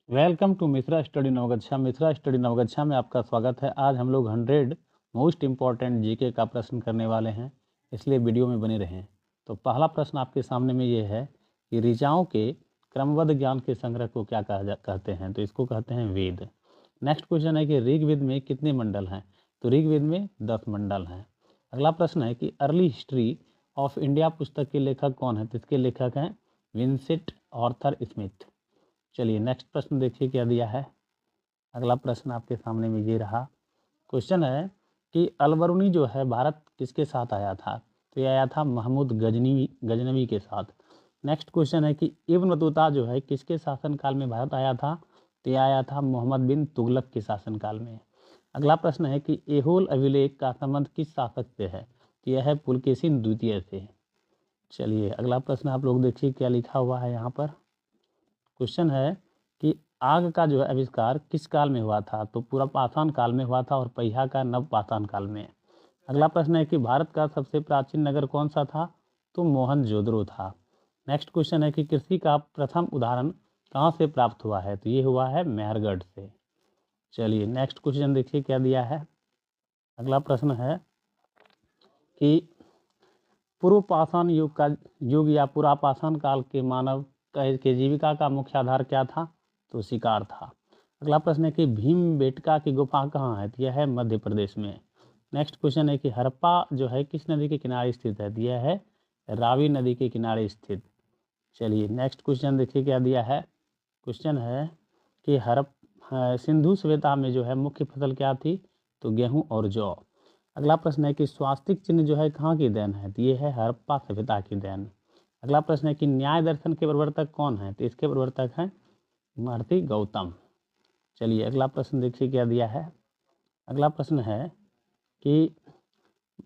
Welcome to Mishra study Navgachha. Mishra study Navgachha में आपका स्वागत है। आज हम लोग 100 मोस्ट इम्पॉर्टेंट जीके का प्रश्न करने वाले हैं, इसलिए वीडियो में बने रहें। तो पहला प्रश्न आपके सामने में ये है कि ऋचाओं के क्रमबद्ध ज्ञान के संग्रह को क्या कहते हैं। तो इसको कहते हैं वेद। नेक्स्ट क्वेश्चन है कि ऋग्वेद में कितने मंडल हैं। तो ऋग्वेद में 10 मंडल हैं। अगला प्रश्न है कि अर्ली हिस्ट्री ऑफ इंडिया पुस्तक के लेखक कौन है। तो इसके लेखक हैं विंसेंट आर्थर स्मिथ। चलिए नेक्स्ट प्रश्न देखिए क्या दिया है। अगला प्रश्न आपके सामने में ये रहा। क्वेश्चन है कि अलबरूनी जो है भारत किसके साथ आया था। तो ये आया था महमूद गजनवी के साथ। नेक्स्ट क्वेश्चन है कि इब्न बतूता जो है किसके शासनकाल में भारत आया था। तो ये आया था मोहम्मद बिन तुगलक के शासनकाल में। अगला प्रश्न है कि एहोल अभिलेख का संबंध किस शासक से है। तो यह है पुलकेशिन द्वितीय से। चलिए अगला प्रश्न आप लोग देखिए क्या लिखा हुआ है यहाँ पर। क्वेश्चन है कि आग का जो है आविष्कार किस काल में हुआ था। तो पूरा पाषाण काल में हुआ था और पहिया का नव पाषाण काल में। अगला प्रश्न है कि भारत का सबसे प्राचीन नगर कौन सा था। तो मोहनजोदड़ो था। नेक्स्ट क्वेश्चन है कि कृषि का प्रथम उदाहरण कहाँ से प्राप्त हुआ है। तो ये हुआ है मेहरगढ़ से। चलिए नेक्स्ट क्वेश्चन देखिए क्या दिया है। अगला प्रश्न है कि पूर्व पाषाण युग या पुरापाषाण काल के मानव के जीविका का मुख्य आधार क्या था। तो शिकार था। अगला प्रश्न है कि भीमबेटका की गुफा कहाँ है। तो यह है मध्य प्रदेश में। नेक्स्ट क्वेश्चन है कि हड़प्पा जो है किस नदी के किनारे स्थित है। यह है रावी नदी के किनारे स्थित। चलिए नेक्स्ट क्वेश्चन देखिए क्या दिया है। क्वेश्चन है कि सिंधु सभ्यता में जो है मुख्य फसल क्या थी। तो गेहूं और जौ। अगला प्रश्न है कि स्वास्तिक चिन्ह जो है कहाँ की देन है। तो ये है हड़प्पा सभ्यता की देन। अगला प्रश्न है कि न्याय दर्शन के प्रवर्तक कौन है। तो इसके प्रवर्तक हैं महर्षि गौतम। चलिए अगला प्रश्न देखिए क्या दिया है। अगला प्रश्न है कि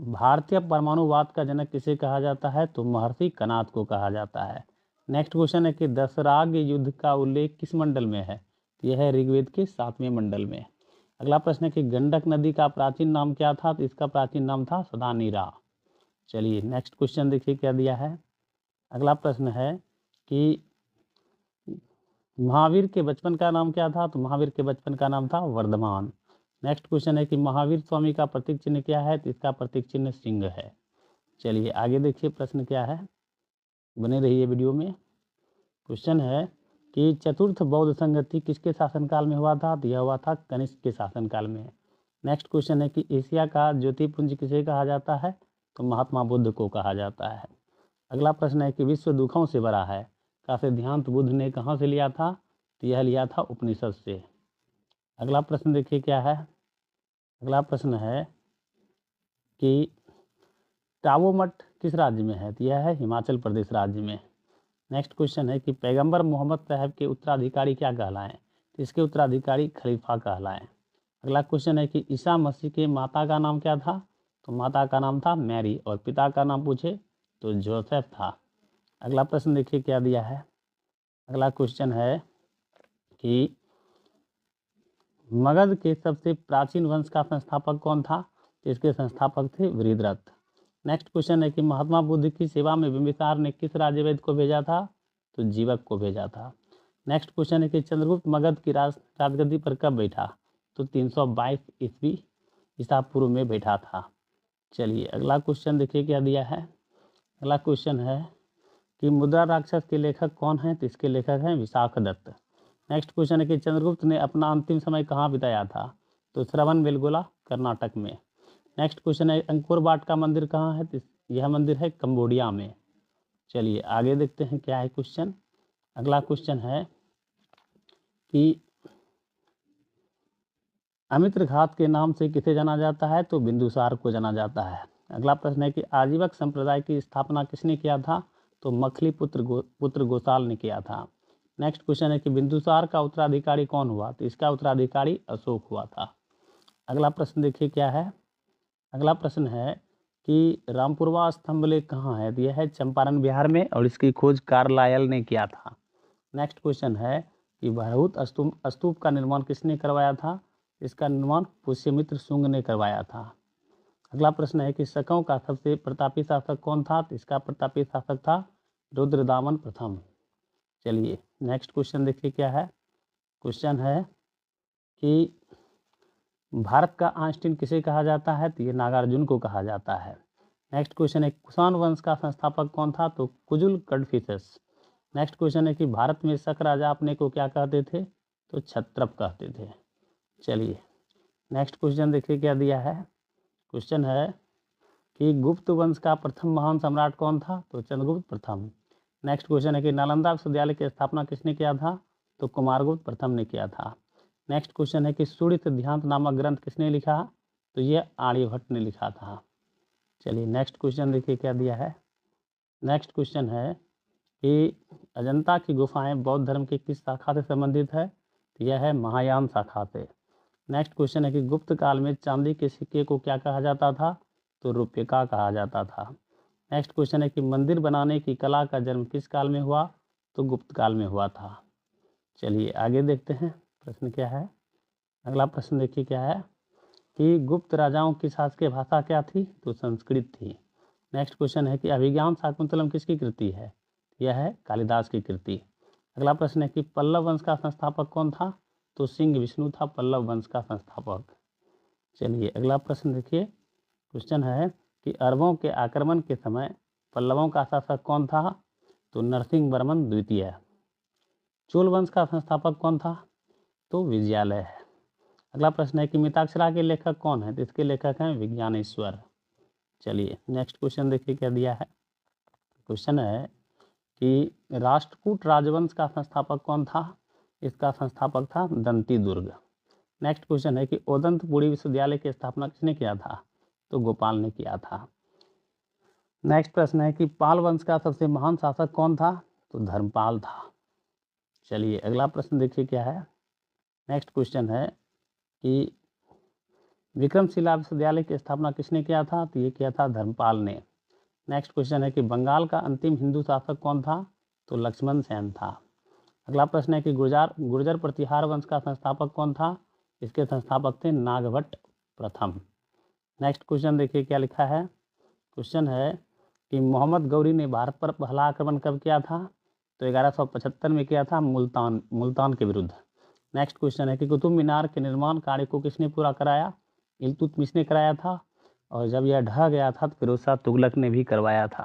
भारतीय परमाणुवाद का जनक किसे कहा जाता है। तो महर्षि कनाद को कहा जाता है। नेक्स्ट क्वेश्चन है कि दशराग युद्ध का उल्लेख किस मंडल में है। तो यह है ऋग्वेद के 7वें मंडल में। अगला प्रश्न है कि गंडक नदी का प्राचीन नाम क्या था। तो इसका प्राचीन नाम था सदानीरा। चलिए नेक्स्ट क्वेश्चन देखिए क्या दिया है। अगला प्रश्न है कि महावीर के बचपन का नाम क्या था। तो महावीर के बचपन का नाम था वर्धमान। नेक्स्ट क्वेश्चन है कि महावीर स्वामी का प्रतीक चिन्ह क्या है। तो इसका प्रतीक चिन्ह सिंह है। चलिए आगे देखिए प्रश्न क्या है, बने रहिए वीडियो में। क्वेश्चन है कि चतुर्थ बौद्ध संगति किसके शासनकाल में हुआ था। तो यह हुआ था कनिष्क के शासनकाल में। नेक्स्ट क्वेश्चन है कि एशिया का ज्योतिपुंज किसे कहा जाता है। तो महात्मा बुद्ध को कहा जाता है। अगला प्रश्न है कि विश्व दुखों से बड़ा है का सिद्धांत बुद्ध ने कहाँ से लिया था। तो यह लिया था उपनिषद से। अगला प्रश्न देखिए क्या है। अगला प्रश्न है कि टावो मठ किस राज्य में है। तो यह है हिमाचल प्रदेश राज्य में। नेक्स्ट क्वेश्चन है कि पैगंबर मोहम्मद साहब के उत्तराधिकारी क्या कहलाएं। तो इसके उत्तराधिकारी खलीफा कहलाएं। अगला क्वेश्चन है कि ईसा मसीह के माता का नाम क्या था। तो माता का नाम था मैरी और पिता का नाम पूछे तो जोसेफ था। अगला प्रश्न देखिए क्या दिया है। अगला क्वेश्चन है कि मगध के सबसे प्राचीन वंश का संस्थापक कौन था। तो इसके संस्थापक थे वृषरथ। नेक्स्ट क्वेश्चन है कि महात्मा बुद्ध की सेवा में बिंबिसार ने किस राज्यवेद को भेजा था। तो जीवक को भेजा था। नेक्स्ट क्वेश्चन है कि चंद्रगुप्त मगध की राजगद्दी पर कब बैठा। तो 322 ईस्वी ईसा पूर्व में बैठा था। चलिए अगला क्वेश्चन देखिए क्या दिया है। अगला क्वेश्चन है कि मुद्रा राक्षस के लेखक कौन हैं। तो इसके लेखक हैं विशाखदत्त। नेक्स्ट क्वेश्चन है कि चंद्रगुप्त ने अपना अंतिम समय कहाँ बिताया था। तो श्रवणबेलगोला कर्नाटक में। नेक्स्ट क्वेश्चन है अंकोर वाट का मंदिर कहाँ है। तो यह मंदिर है कंबोडिया में। चलिए आगे देखते हैं क्या है क्वेश्चन। अगला क्वेश्चन है कि अमित्र घात के नाम से किसे जाना जाता है। तो बिंदुसार को जाना जाता है। अगला प्रश्न है कि आजीवक संप्रदाय की स्थापना किसने किया था। तो मखली पुत्र गोसाल ने किया था। नेक्स्ट क्वेश्चन है कि बिंदुसार का उत्तराधिकारी कौन हुआ। तो इसका उत्तराधिकारी अशोक हुआ था। अगला प्रश्न देखिए क्या है। अगला प्रश्न है कि रामपुरवा स्तंभ लेख कहाँ है। तो यह है चंपारण बिहार में और इसकी खोज कार्लायल ने किया था। नेक्स्ट क्वेश्चन है कि भरहुत स्तूप का निर्माण किसने करवाया था। इसका निर्माण पुष्यमित्र शुंग ने करवाया था। अगला प्रश्न है कि शकों का सबसे प्रतापी शासक कौन था। तो इसका प्रतापी शासक था रुद्रदामन प्रथम। चलिए नेक्स्ट क्वेश्चन देखिए क्या है। क्वेश्चन है कि भारत का आइंस्टीन किसे कहा जाता है, तो ये नागार्जुन को कहा जाता है। नेक्स्ट क्वेश्चन है कुषाण वंश का संस्थापक कौन था, तो कुजुल कड़फिसस। नेक्स्ट क्वेश्चन है कि भारत में शक राजा अपने को क्या कहते थे, तो क्षत्रप कहते थे। चलिए नेक्स्ट क्वेश्चन देखिए क्या दिया है। क्वेश्चन है कि गुप्त वंश का प्रथम महान सम्राट कौन था, तो चंद्रगुप्त प्रथम। नेक्स्ट क्वेश्चन है कि नालंदा विश्वविद्यालय की स्थापना किसने किया था, तो कुमारगुप्त प्रथम ने किया था। नेक्स्ट क्वेश्चन है कि सूर्य सिद्धांत नामक ग्रंथ किसने लिखा, तो ये आर्यभट्ट ने लिखा था। चलिए नेक्स्ट क्वेश्चन देखिए क्या दिया है। नेक्स्ट क्वेश्चन है कि अजंता की गुफाएं बौद्ध धर्म की किस शाखा से संबंधित है, तो यह है महायान शाखा से। नेक्स्ट क्वेश्चन है कि गुप्त काल में चांदी के सिक्के को क्या कहा जाता था, तो रुपया कहा जाता था। नेक्स्ट क्वेश्चन है कि मंदिर बनाने की कला का जन्म किस काल में हुआ, तो गुप्त काल में हुआ था। चलिए आगे देखते हैं प्रश्न क्या है। अगला प्रश्न देखिए क्या है कि गुप्त राजाओं की शासकीय भाषा क्या थी, तो संस्कृत थी। नेक्स्ट क्वेश्चन है कि अभिज्ञान शाकुंतलम किसकी कृति है, यह है कालिदास की कृति। अगला प्रश्न है कि पल्लव वंश का संस्थापक कौन था, तो सिंह विष्णु था पल्लव वंश का संस्थापक। चलिए अगला प्रश्न देखिए। क्वेश्चन है कि अरबों के आक्रमण के समय पल्लवों का शासक कौन था, तो नरसिंह वर्मन द्वितीय। चोल वंश का संस्थापक कौन था, तो विजयालय है। अगला प्रश्न है कि मिताक्षरा के लेखक कौन है, तो इसके लेखक हैं विज्ञानेश्वर। चलिए नेक्स्ट क्वेश्चन देखिए क्या दिया है। क्वेश्चन है कि राष्ट्रकूट राजवंश का संस्थापक कौन था, इसका संस्थापक था दंती दुर्ग। नेक्स्ट क्वेश्चन है कि ओदंतपुरी विश्वविद्यालय की स्थापना किसने किया था, तो गोपाल ने किया था। नेक्स्ट प्रश्न है कि पाल वंश का सबसे महान शासक कौन था, तो धर्मपाल था। चलिए अगला प्रश्न देखिए क्या है। नेक्स्ट क्वेश्चन है कि विक्रमशिला विश्वविद्यालय की स्थापना किसने किया था, तो ये किया था धर्मपाल ने। नेक्स्ट क्वेश्चन है कि बंगाल का अंतिम हिंदू शासक कौन था, तो लक्ष्मण सेन था। अगला प्रश्न है कि गुर्जर प्रतिहार वंश का संस्थापक कौन था, इसके संस्थापक थे नागभट्ट प्रथम। नेक्स्ट क्वेश्चन देखिए क्या लिखा है। क्वेश्चन है कि मोहम्मद गौरी ने भारत पर पहला आक्रमण कब किया था, तो 1175 में किया था मुल्तान के विरुद्ध। नेक्स्ट क्वेश्चन है कि कुतुब मीनार के निर्माण कार्य को किसने पूरा कराया, इल्तुतमिश ने कराया था, और जब यह ढह गया था तो फिरोज शाह तुगलक ने भी करवाया था।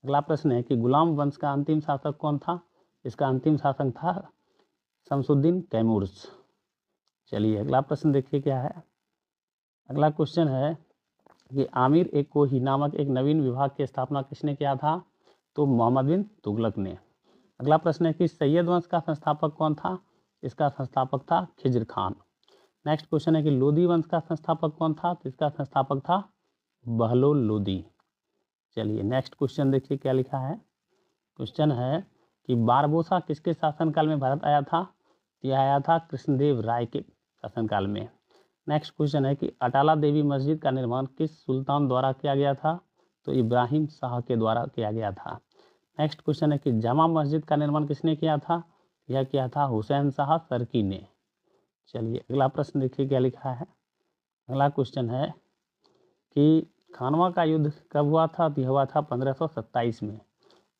अगला प्रश्न है कि गुलाम वंश का अंतिम शासक कौन था, इसका अंतिम शासक था शमसुद्दीन तैमूर्स। चलिए अगला प्रश्न देखिए क्या है। अगला क्वेश्चन है कि आमिर एक कोही नामक एक नवीन विभाग की स्थापना किसने किया था, तो मोहम्मद बिन तुगलक ने। अगला प्रश्न है कि सैयद वंश का संस्थापक कौन था, इसका संस्थापक था खिज्र खान। नेक्स्ट क्वेश्चन है कि लोदी वंश का संस्थापक कौन था, तो इसका संस्थापक था बहलोल लोदी। चलिए नेक्स्ट क्वेश्चन देखिए क्या लिखा है। क्वेश्चन है कि बारबोसा किसके शासनकाल में भारत आया था, यह आया था कृष्णदेव राय के शासनकाल में। नेक्स्ट क्वेश्चन है कि अटाला देवी मस्जिद का निर्माण किस सुल्तान द्वारा किया गया था, तो इब्राहिम शाह के द्वारा किया गया था। नेक्स्ट क्वेश्चन है कि जामा मस्जिद का निर्माण किसने किया था, यह किया था हुसैन शाह सरकी ने। चलिए अगला प्रश्न देखिए क्या लिखा है। अगला क्वेश्चन है कि खानवा का युद्ध कब हुआ था, तो यह हुआ था 1527 में।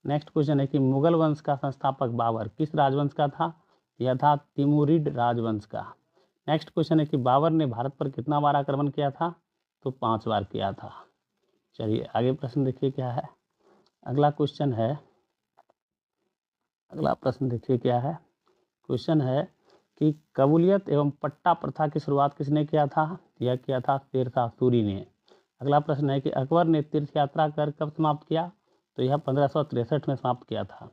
नेक्स्ट क्वेश्चन है कि मुगल वंश का संस्थापक बाबर किस राजवंश का था, यह था तिमुरिड राजवंश का। नेक्स्ट क्वेश्चन है कि बाबर ने भारत पर कितना बार आक्रमण किया था, तो 5 बार किया था। चलिए आगे प्रश्न देखिए क्या है। अगला क्वेश्चन है, अगला प्रश्न देखिए क्या है। क्वेश्चन है कि कबूलियत एवं पट्टा प्रथा की शुरुआत किसने किया था, यह किया था शेरशाह सूरी ने। अगला प्रश्न है कि अकबर ने तीर्थ यात्रा कर कब समाप्त किया, तो यह 1563 में समाप्त किया था।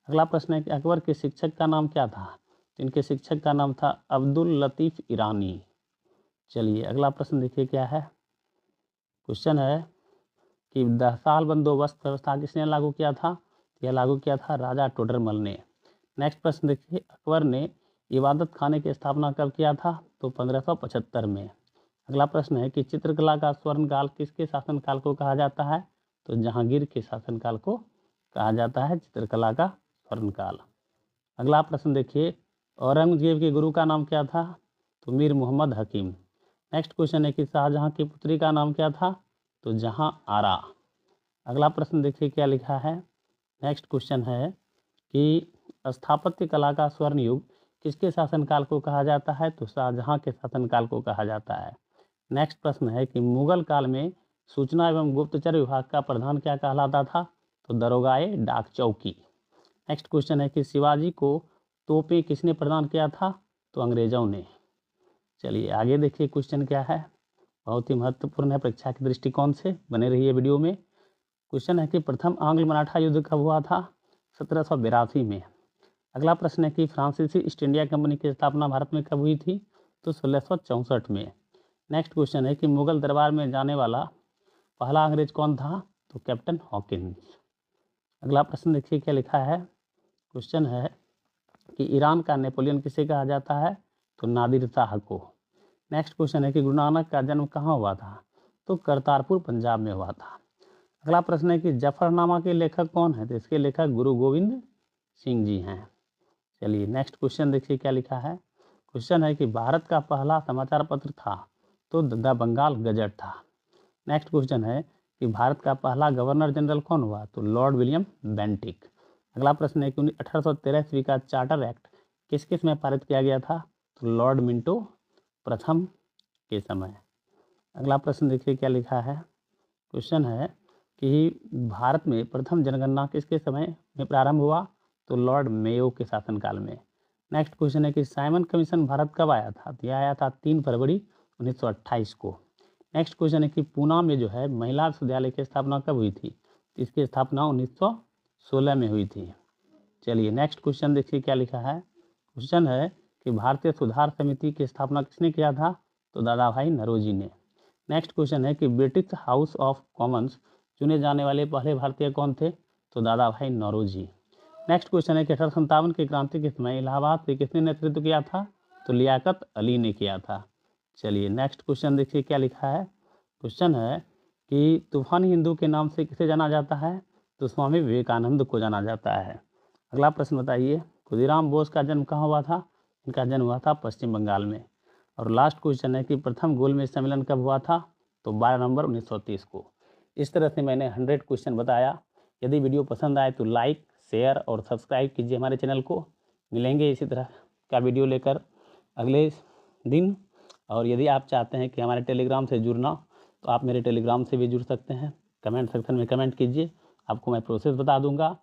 अगला प्रश्न है कि अकबर के शिक्षक का नाम क्या था, तो इनके शिक्षक का नाम था अब्दुल लतीफ़ ईरानी। चलिए अगला प्रश्न देखिए क्या है। क्वेश्चन है कि 10 साल बंदोबस्त व्यवस्था किसने लागू किया था, यह लागू किया था राजा टोडरमल ने। नेक्स्ट प्रश्न देखिए, अकबर ने इबादत खाने की स्थापना कब किया था, तो 1575 में। अगला प्रश्न है कि चित्रकला का स्वर्णकाल किसके शासनकाल को कहा जाता है, तो जहांगीर के शासनकाल को कहा जाता है चित्रकला का स्वर्णकाल। अगला प्रश्न देखिए, औरंगजेब के गुरु का नाम क्या था, तो मीर मोहम्मद हकीम। नेक्स्ट क्वेश्चन है कि शाहजहां की पुत्री का नाम क्या था, तो जहां आरा। अगला प्रश्न देखिए क्या लिखा है। नेक्स्ट क्वेश्चन है कि स्थापत्य कला का स्वर्ण युग किसके शासनकाल को कहा जाता है? तो शाहजहां के शासनकाल को कहा जाता है। नेक्स्ट प्रश्न है कि मुगल काल में सूचना एवं गुप्तचर विभाग का प्रधान क्या कहलाता था? तो दरोगाए डाक चौकी। नेक्स्ट क्वेश्चन है कि शिवाजी को तोपें किसने प्रदान किया था? तो अंग्रेजों ने। चलिए आगे देखिए क्वेश्चन क्या है, बहुत ही महत्वपूर्ण है परीक्षा के दृष्टिकोण से, बने रहिए वीडियो में। क्वेश्चन है कि प्रथम आंग्ल मराठा युद्ध कब हुआ था? 1782 में। अगला प्रश्न है कि फ्रांसीसी ईस्ट इंडिया कंपनी की स्थापना भारत में कब हुई थी? तो 1664 में। नेक्स्ट क्वेश्चन है कि मुगल दरबार में जाने वाला पहला अंग्रेज कौन था? तो कैप्टन हॉकिंस। अगला प्रश्न देखिए क्या लिखा है, क्वेश्चन है कि ईरान का नेपोलियन किसे कहा जाता है? तो नादिर शाह को। नेक्स्ट क्वेश्चन है कि गुरु नानक का जन्म कहाँ हुआ था? तो करतारपुर पंजाब में हुआ था। अगला प्रश्न है कि जफरनामा के लेखक कौन है? तो इसके लेखक गुरु गोविंद सिंह जी हैं। चलिए नेक्स्ट क्वेश्चन देखिए क्या लिखा है, क्वेश्चन है कि भारत का पहला समाचार पत्र था? तो द बंगाल गजट था। नेक्स्ट क्वेश्चन है कि भारत का पहला गवर्नर जनरल कौन हुआ? तो लॉर्ड विलियम बेंटिक। अगला प्रश्न है कि 1813 ईस्वी का चार्टर एक्ट किस किस में पारित किया गया था? तो लॉर्ड मिंटो प्रथम के समय। अगला प्रश्न देखिए क्या लिखा है, क्वेश्चन है कि भारत में प्रथम जनगणना किसके समय में प्रारंभ हुआ? तो लॉर्ड मेयो के शासनकाल में। नेक्स्ट क्वेश्चन है कि साइमन कमीशन भारत कब आया था? तो यह आया था 3 फरवरी 1928 को। नेक्स्ट क्वेश्चन है कि पूना में जो है महिला विश्वविद्यालय की स्थापना कब हुई थी? इसकी स्थापना 1916 में हुई थी। चलिए नेक्स्ट क्वेश्चन देखिए क्या लिखा है, क्वेश्चन है कि भारतीय सुधार समिति की स्थापना किसने किया था? तो दादा भाई नौरोजी ने। नेक्स्ट क्वेश्चन है कि ब्रिटिश हाउस ऑफ कॉमन्स चुने जाने वाले पहले भारतीय कौन थे? तो दादा भाई नौरोजी। नेक्स्ट क्वेश्चन है कि 1857 की क्रांति के समय इलाहाबाद से किसने नेतृत्व किया था? तो लियाकत अली ने किया था। चलिए नेक्स्ट क्वेश्चन देखिए क्या लिखा है, क्वेश्चन है कि तूफानी हिंदू के नाम से किसे जाना जाता है? तो स्वामी विवेकानंद को जाना जाता है। अगला प्रश्न बताइए, खुदीराम बोस का जन्म कहाँ हुआ था? इनका जन्म हुआ था पश्चिम बंगाल में। और लास्ट क्वेश्चन है कि प्रथम गोलमेज सम्मेलन कब हुआ था? तो 12 नवंबर 1930 को। इस तरह से मैंने 100 क्वेश्चन बताया। यदि वीडियो पसंद आए तो लाइक, शेयर और सब्सक्राइब कीजिए हमारे चैनल को। मिलेंगे इसी तरह का वीडियो लेकर अगले दिन। और यदि आप चाहते हैं कि हमारे टेलीग्राम से जुड़ना, तो आप मेरे टेलीग्राम से भी जुड़ सकते हैं। कमेंट सेक्शन में कमेंट कीजिए, आपको मैं प्रोसेस बता दूंगा।